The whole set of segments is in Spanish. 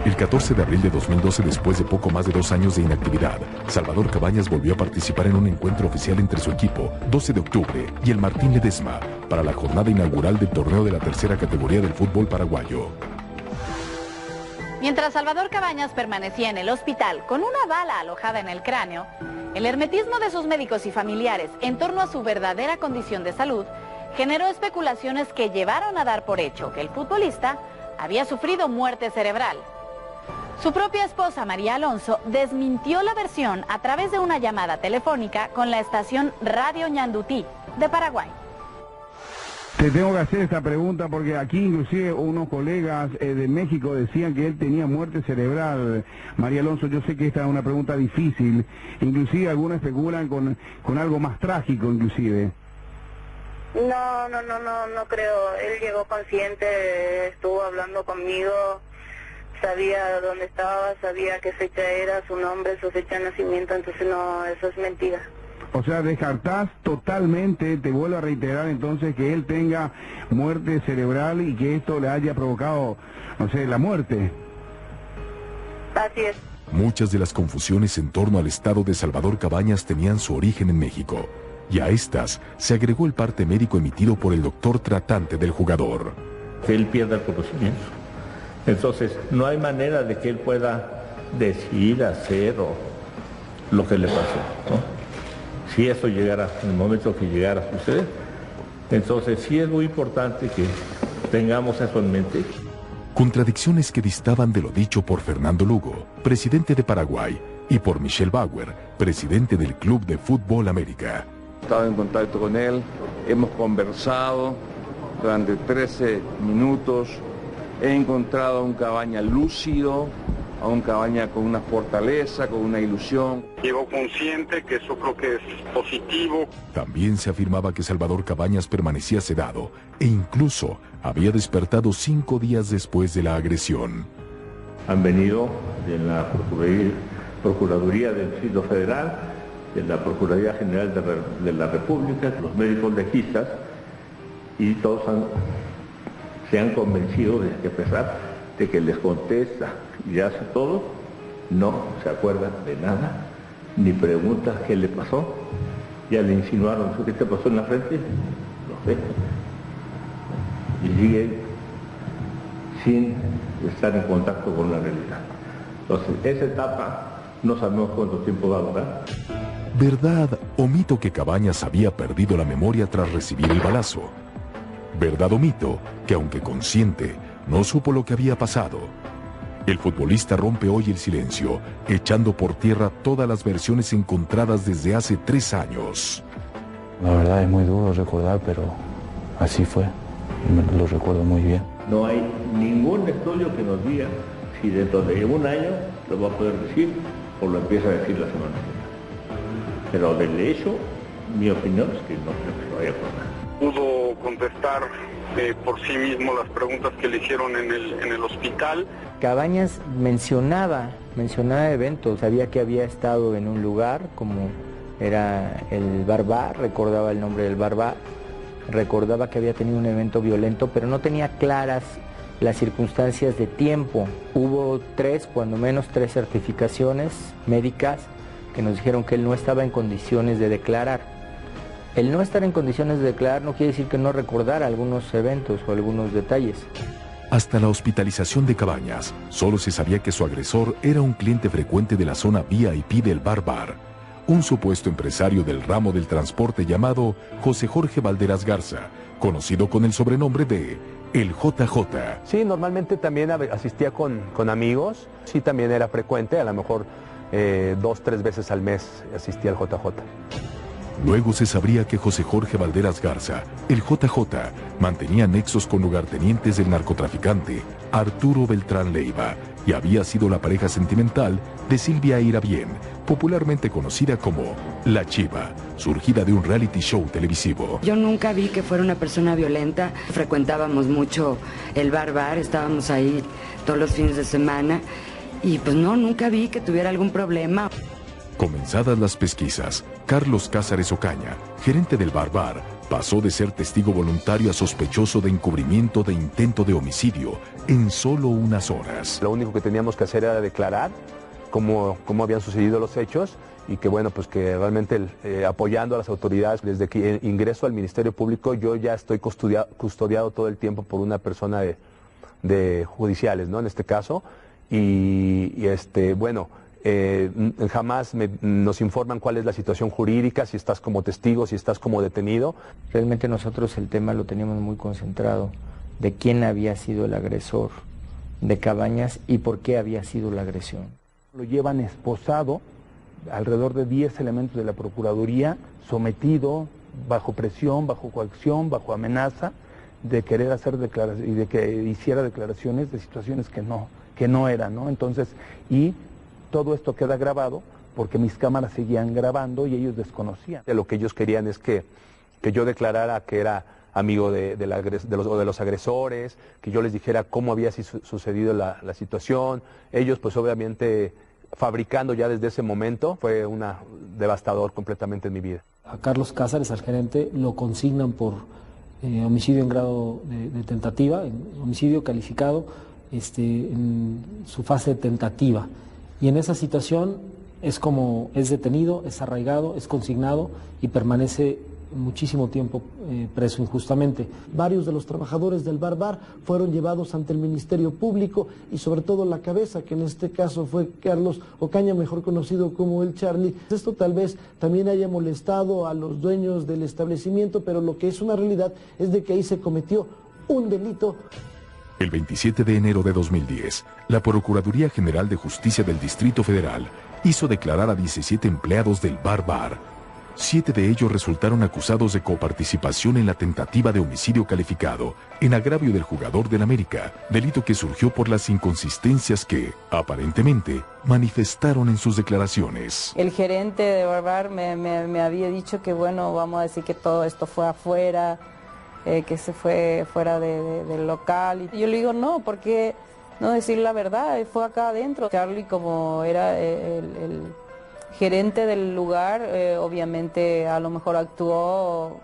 El 14 de abril de 2012, después de poco más de 2 años de inactividad, Salvador Cabañas volvió a participar en un encuentro oficial entre su equipo, 12 de octubre, y el Martín Ledesma, para la jornada inaugural del torneo de la tercera categoría del fútbol paraguayo. Mientras Salvador Cabañas permanecía en el hospital con una bala alojada en el cráneo, el hermetismo de sus médicos y familiares en torno a su verdadera condición de salud generó especulaciones que llevaron a dar por hecho que el futbolista había sufrido muerte cerebral. Su propia esposa, María Alonso, desmintió la versión a través de una llamada telefónica con la estación Radio Ñandutí de Paraguay. Te tengo que hacer esta pregunta porque aquí inclusive unos colegas de México decían que él tenía muerte cerebral. María Alonso, yo sé que esta es una pregunta difícil, inclusive algunos especulan con algo más trágico inclusive. No creo. Él llegó consciente, estuvo hablando conmigo, sabía dónde estaba, sabía qué fecha era, su nombre, su fecha de nacimiento, entonces no, eso es mentira. O sea, descartás totalmente, te vuelvo a reiterar entonces, que él tenga muerte cerebral y que esto le haya provocado, no sé, la muerte. Así es. Muchas de las confusiones en torno al estado de Salvador Cabañas tenían su origen en México, y a estas se agregó el parte médico emitido por el doctor tratante del jugador. Que él pierda el conocimiento. Entonces, no hay manera de que él pueda decir, hacer o lo que le pasó, ¿no? Si eso llegara, en el momento que llegara a suceder, entonces sí es muy importante que tengamos eso en mente. Contradicciones que distaban de lo dicho por Fernando Lugo, presidente de Paraguay, y por Michel Bauer, presidente del Club de Fútbol América. He estado en contacto con él, hemos conversado durante 13 minutos, he encontrado a un Cabaña lúcido, a un Cabaña con una fortaleza, con una ilusión. Llegó consciente, que eso creo que es positivo. También se afirmaba que Salvador Cabañas permanecía sedado e incluso había despertado 5 días después de la agresión. Han venido de la Procuraduría del Distrito Federal, de la Procuraduría General de la República, los médicos legistas, y todos se han convencido de que a pesar de que les contesta y hace todo, no se acuerdan de nada, ni preguntas qué le pasó. Ya le insinuaron, ¿qué te pasó en la frente? No sé. Y sigue sin estar en contacto con la realidad. Entonces, esa etapa no sabemos cuánto tiempo va a durar. ¿Verdad o mito que Cabañas había perdido la memoria tras recibir el balazo? ¿Verdad o mito que, aunque consciente, no supo lo que había pasado? El futbolista rompe hoy el silencio, echando por tierra todas las versiones encontradas desde hace 3 años. La verdad es muy duro recordar, pero así fue. Lo recuerdo muy bien. No hay ningún estudio que nos diga si dentro de 1 año lo va a poder decir o lo empieza a decir la semana que viene. Pero del hecho, mi opinión es que no creo que se vaya a acordar. Pudo contestar por sí mismo las preguntas que le hicieron en el hospital. Cabañas mencionaba eventos, sabía que había estado en un lugar como era el Bar, recordaba el nombre del Bar, recordaba que había tenido un evento violento, pero no tenía claras las circunstancias de tiempo. Hubo cuando menos tres certificaciones médicas que nos dijeron que él no estaba en condiciones de declarar. El no estar en condiciones de declarar no quiere decir que no recordara algunos eventos o algunos detalles. Hasta la hospitalización de Cabañas, solo se sabía que su agresor era un cliente frecuente de la zona VIP del Bar, un supuesto empresario del ramo del transporte llamado José Jorge Valderas Garza, conocido con el sobrenombre de El JJ. Sí, normalmente también asistía con amigos, sí también era frecuente, a lo mejor 2-3 veces al mes asistía al JJ. Luego se sabría que José Jorge Valderas Garza, el JJ, mantenía nexos con lugartenientes del narcotraficante Arturo Beltrán Leiva y había sido la pareja sentimental de Silvia Irabien, popularmente conocida como La Chiva, surgida de un reality show televisivo. Yo nunca vi que fuera una persona violenta, frecuentábamos mucho el Bar, estábamos ahí todos los fines de semana y pues no, nunca vi que tuviera algún problema. Comenzadas las pesquisas, Carlos Cázares Ocaña, gerente del Bar, pasó de ser testigo voluntario a sospechoso de encubrimiento de intento de homicidio en solo unas horas. Lo único que teníamos que hacer era declarar cómo habían sucedido los hechos y que bueno, pues que realmente apoyando a las autoridades. Desde que ingreso al Ministerio Público yo ya estoy custodiado todo el tiempo por una persona de judiciales, ¿no? En este caso, bueno, jamás nos informan cuál es la situación jurídica, si estás como testigo, si estás como detenido. Realmente nosotros el tema lo teníamos muy concentrado, de quién había sido el agresor de Cabañas y por qué había sido la agresión. Lo llevan esposado, alrededor de 10 elementos de la Procuraduría, sometido, bajo presión, bajo coacción, bajo amenaza, de querer hacer declaraciones y de que hiciera declaraciones de situaciones que no eran, ¿no? Entonces, y todo esto queda grabado porque mis cámaras seguían grabando y ellos desconocían. Lo que ellos querían es que yo declarara que era amigo de los agresores, que yo les dijera cómo había sucedido la situación. Ellos pues obviamente fabricando ya desde ese momento, fue devastador completamente en mi vida. A Carlos Cázares, al gerente, lo consignan por homicidio en grado de tentativa, homicidio calificado en su fase de tentativa. Y en esa situación es detenido, es arraigado, es consignado y permanece muchísimo tiempo preso injustamente. Varios de los trabajadores del Bar fueron llevados ante el Ministerio Público y sobre todo la cabeza, que en este caso fue Carlos Ocaña, mejor conocido como el Charlie. Esto tal vez también haya molestado a los dueños del establecimiento, pero lo que es una realidad es de que ahí se cometió un delito. El 27 de enero de 2010, la Procuraduría General de Justicia del Distrito Federal hizo declarar a 17 empleados del Bar. 7 de ellos resultaron acusados de coparticipación en la tentativa de homicidio calificado en agravio del jugador del América, delito que surgió por las inconsistencias que, aparentemente, manifestaron en sus declaraciones. El gerente de Bar me había dicho que, bueno, vamos a decir que todo esto fue afuera, que se fue fuera del local. Y yo le digo, no, ¿por qué no decir la verdad? Fue acá adentro. Charlie, como era el gerente del lugar, obviamente a lo mejor actuó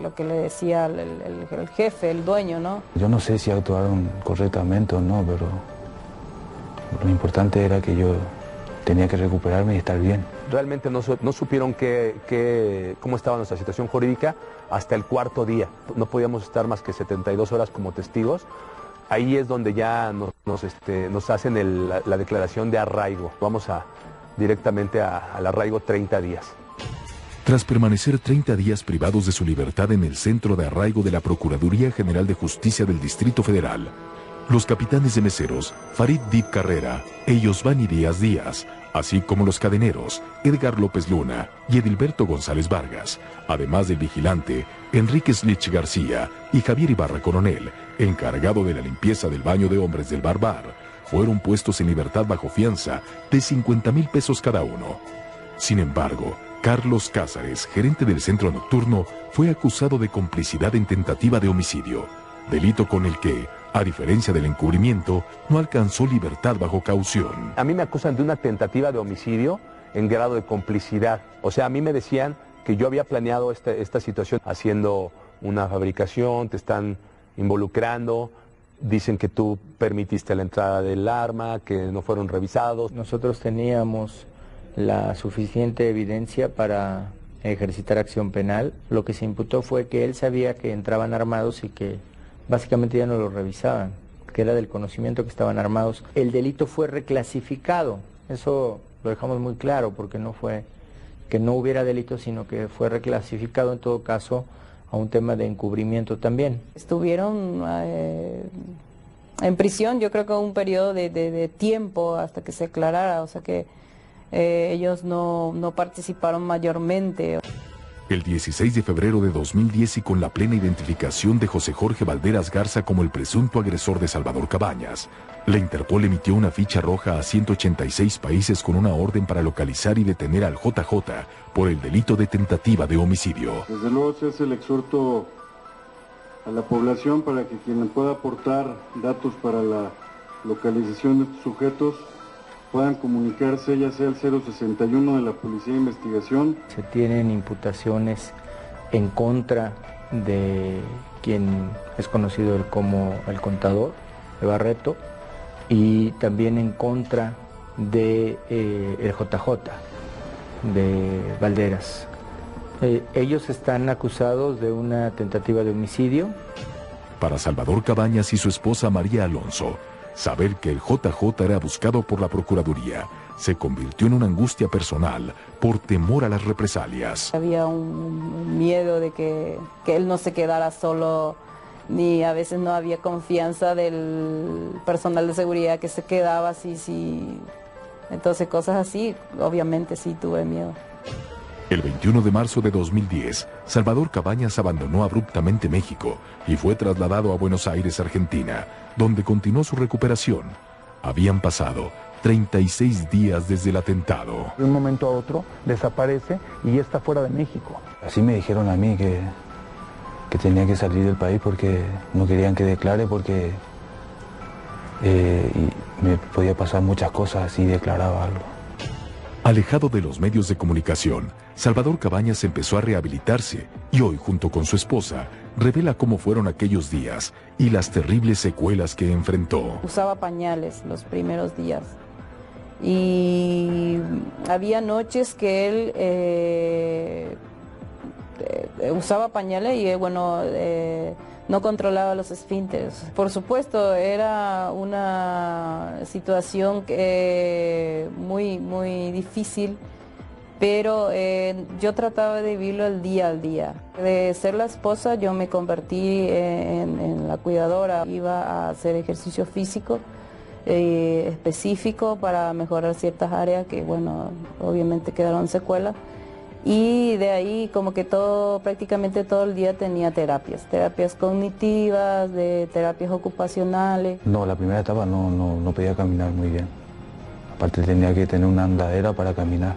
lo que le decía el jefe, el dueño, ¿no? Yo no sé si actuaron correctamente o no, pero lo importante era que yo tenía que recuperarme y estar bien. Realmente no supieron cómo estaba nuestra situación jurídica hasta el cuarto día. No podíamos estar más que 72 horas como testigos. Ahí es donde ya nos hacen la declaración de arraigo. Vamos directamente al arraigo 30 días. Tras permanecer 30 días privados de su libertad en el centro de arraigo de la Procuraduría General de Justicia del Distrito Federal, los capitanes de meseros Farid Dib Carrera e Yosvani Díaz, así como los cadeneros Edgar López Luna y Edilberto González Vargas, además del vigilante Enrique Slich García y Javier Ibarra Coronel, encargado de la limpieza del baño de hombres del Bar, fueron puestos en libertad bajo fianza de 50,000 pesos cada uno. Sin embargo, Carlos Cázares, gerente del centro nocturno, fue acusado de complicidad en tentativa de homicidio, delito con el que, a diferencia del encubrimiento, no alcanzó libertad bajo caución. A mí me acusan de una tentativa de homicidio en grado de complicidad. O sea, a mí me decían que yo había planeado esta situación haciendo una fabricación, te están involucrando. Dicen que tú permitiste la entrada del arma, que no fueron revisados. Nosotros teníamos la suficiente evidencia para ejercitar acción penal. Lo que se imputó fue que él sabía que entraban armados y que básicamente ya no lo revisaban, que era del conocimiento que estaban armados. El delito fue reclasificado, eso lo dejamos muy claro, porque no fue que no hubiera delito, sino que fue reclasificado en todo caso a un tema de encubrimiento también. Estuvieron en prisión, yo creo que un periodo de tiempo hasta que se aclarara, o sea que ellos no participaron mayormente. El 16 de febrero de 2010 y con la plena identificación de José Jorge Valderas Garza como el presunto agresor de Salvador Cabañas, la Interpol emitió una ficha roja a 186 países con una orden para localizar y detener al JJ por el delito de tentativa de homicidio. Desde luego se hace el exhorto a la población para que quien pueda aportar datos para la localización de estos sujetos puedan comunicarse, ya sea el 061 de la Policía de Investigación. Se tienen imputaciones en contra de quien es conocido como el contador de Barreto y también en contra de el JJ de Valderas. Ellos están acusados de una tentativa de homicidio. Para Salvador Cabañas y su esposa María Alonso, saber que el JJ era buscado por la Procuraduría se convirtió en una angustia personal por temor a las represalias. Había un miedo de que él no se quedara solo, ni a veces no había confianza del personal de seguridad que se quedaba así. Entonces cosas así, obviamente sí tuve miedo. El 21 de marzo de 2010, Salvador Cabañas abandonó abruptamente México y fue trasladado a Buenos Aires, Argentina, donde continuó su recuperación. Habían pasado 36 días desde el atentado. De un momento a otro desaparece y ya está fuera de México. Así me dijeron a mí que tenía que salir del país porque no querían que declare porque y me podía pasar muchas cosas si declaraba algo. Alejado de los medios de comunicación, Salvador Cabañas empezó a rehabilitarse y hoy, junto con su esposa, revela cómo fueron aquellos días y las terribles secuelas que enfrentó. Usaba pañales los primeros días y había noches que él usaba pañales y no controlaba los esfínteres. Por supuesto, era una situación muy difícil, pero yo trataba de vivirlo el día al día. De ser la esposa, yo me convertí en la cuidadora. Iba a hacer ejercicio físico específico para mejorar ciertas áreas que, obviamente quedaron secuelas. Y de ahí como que prácticamente todo el día tenía terapias cognitivas, de terapias ocupacionales. No, la primera etapa no podía caminar muy bien. Aparte tenía que tener una andadera para caminar.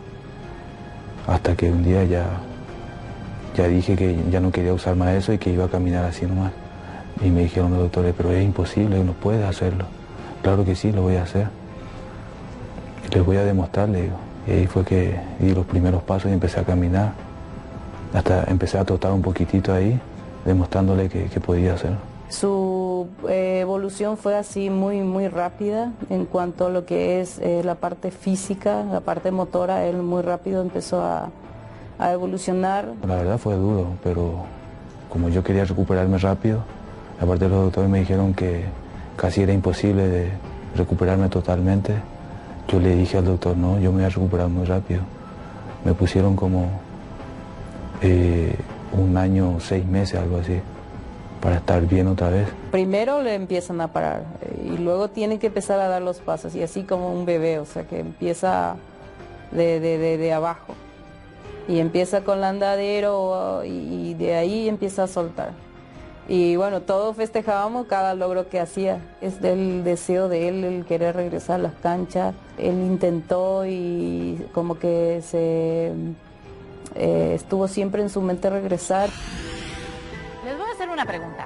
Hasta que un día ya dije que ya no quería usar más eso y que iba a caminar así nomás. Y me dijeron los doctores, pero es imposible, no puedes hacerlo. Claro que sí, lo voy a hacer. Les voy a demostrar, le digo. Y ahí fue que di los primeros pasos y empecé a caminar. Hasta empecé a trotar un poquitito ahí, demostrándole que podía hacerlo. Su evolución fue así muy rápida en cuanto a lo que es la parte física, la parte motora. Él muy rápido empezó a evolucionar. La verdad fue duro, pero como yo quería recuperarme rápido, aparte los doctores me dijeron que casi era imposible de recuperarme totalmente. Yo le dije al doctor, no, yo me voy a recuperar muy rápido. Me pusieron como 1 año, 6 meses, algo así, para estar bien otra vez. Primero le empiezan a parar y luego tienen que empezar a dar los pasos, y así como un bebé, o sea que empieza de abajo. Y empieza con el andadero y de ahí empieza a soltar. Y todos festejábamos cada logro que hacía. Es del deseo de él, el querer regresar a las canchas. Él intentó y como que estuvo siempre en su mente regresar. Les voy a hacer una pregunta.